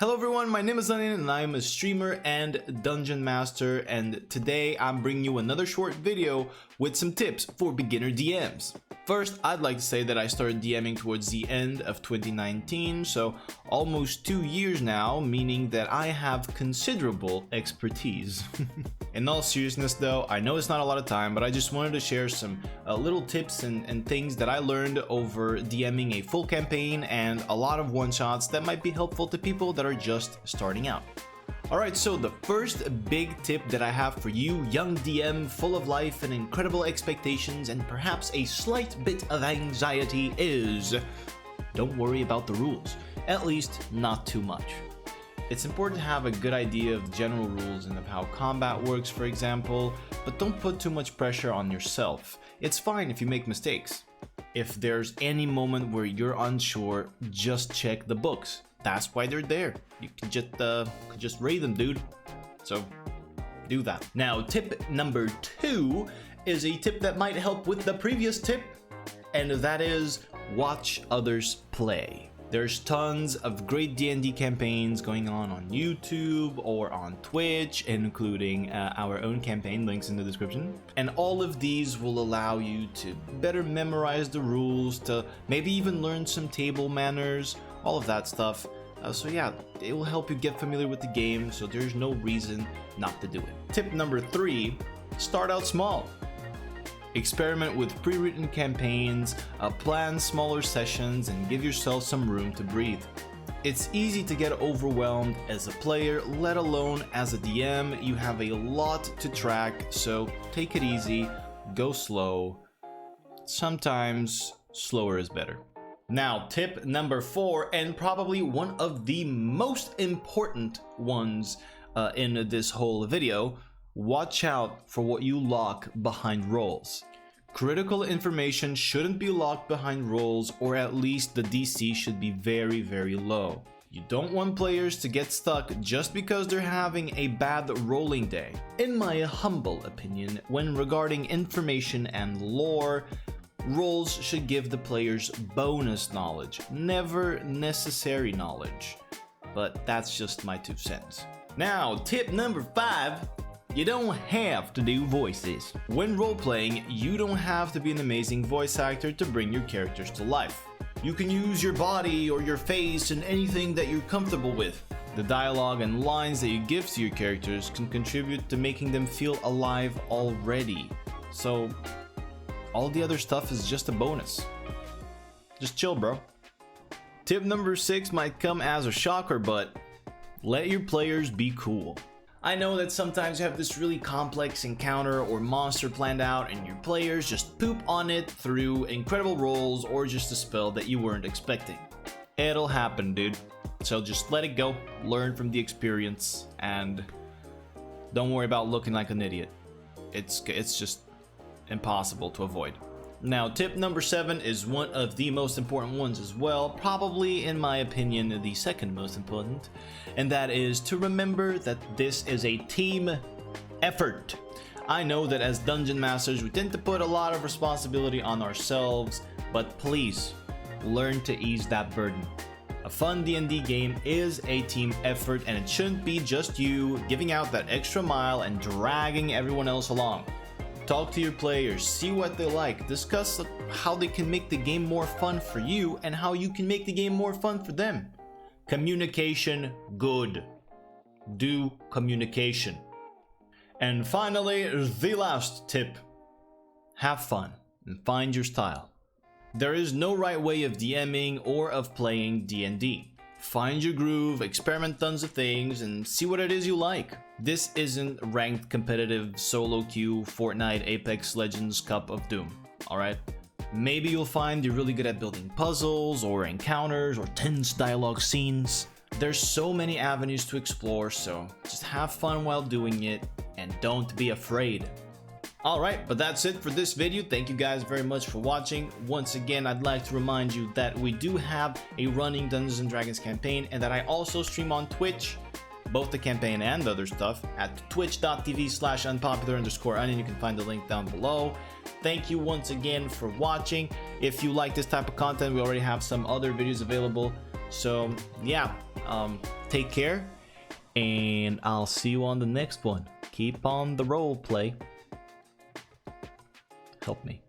Hello everyone, my name is Onion and I am a streamer and dungeon master, and today I'm bringing you another short video with some tips for beginner DMs. First, I'd like to say that I started DMing towards the end of 2019, so almost 2 years now, meaning that I have considerable expertise. In all seriousness though, I know it's not a lot of time, but I just wanted to share some little tips and things that I learned over DMing a full campaign and a lot of one-shots that might be helpful to people that are just starting out. Alright, so the first big tip that I have for you, young DM full of life and incredible expectations and perhaps a slight bit of anxiety, is don't worry about the rules, at least not too much. It's important to have a good idea of general rules and of how combat works, for example, but don't put too much pressure on yourself. It's fine if you make mistakes. If there's any moment where you're unsure, just check the books. That's why they're there. You can just read them, dude. So do that. Now, tip number 2 is a tip that might help with the previous tip, and that is watch others play. There's tons of great D&D campaigns going on YouTube or on Twitch, including our own campaign, links in the description. And all of these will allow you to better memorize the rules, to maybe even learn some table manners, all of that stuff. So yeah, it will help you get familiar with the game, so there's no reason not to do it. Tip number 3, start out small. Experiment with pre-written campaigns, plan smaller sessions, and give yourself some room to breathe. It's easy to get overwhelmed as a player, let alone as a DM. You have a lot to track, so take it easy, go slow. Sometimes slower is better. Now, tip number 4, and probably one of the most important ones in this whole video, watch out for what you lock behind rolls. Critical information shouldn't be locked behind rolls, or at least the DC should be very, very low. You don't want players to get stuck just because they're having a bad rolling day. In my humble opinion, when regarding information and lore, rolls should give the players bonus knowledge, never necessary knowledge. But that's just my 2 cents. Now, tip number 5. You don't have to do voices. When role-playing, you don't have to be an amazing voice actor to bring your characters to life. You can use your body or your face and anything that you're comfortable with. The dialogue and lines that you give to your characters can contribute to making them feel alive already. So all the other stuff is just a bonus. Just chill, bro. Tip number 6 might come as a shocker, but let your players be cool. I know that sometimes you have this really complex encounter or monster planned out and your players just poop on it through incredible rolls or just a spell that you weren't expecting. It'll happen, dude. So just let it go, learn from the experience, and don't worry about looking like an idiot. It's just impossible to avoid. Now, tip number 7 is one of the most important ones as well, probably in my opinion the second most important, and that is to remember that this is a team effort. I know that as dungeon masters we tend to put a lot of responsibility on ourselves, but please learn to ease that burden. A fun D&D game is a team effort, and it shouldn't be just you giving out that extra mile and dragging everyone else along. Talk to your players, see what they like, discuss how they can make the game more fun for you and how you can make the game more fun for them. Communication, good. Do communication. And finally, the last tip. Have fun and find your style. There is no right way of DMing or of playing D&D. Find your groove, experiment tons of things, and see what it is you like. This isn't ranked competitive solo queue Fortnite Apex Legends Cup of Doom, alright? Maybe you'll find you're really good at building puzzles or encounters or tense dialogue scenes. There's so many avenues to explore, so just have fun while doing it and don't be afraid. Alright, but that's it for this video. Thank you guys very much for watching. Once again, I'd like to remind you that we do have a running Dungeons & Dragons campaign and that I also stream on Twitch, both the campaign and other stuff, at twitch.tv/unpopular_onion. You can find the link down below. Thank you once again for watching. If you like this type of content, we already have some other videos available. So yeah, take care, and I'll see you on the next one. Keep on the role play. Help me.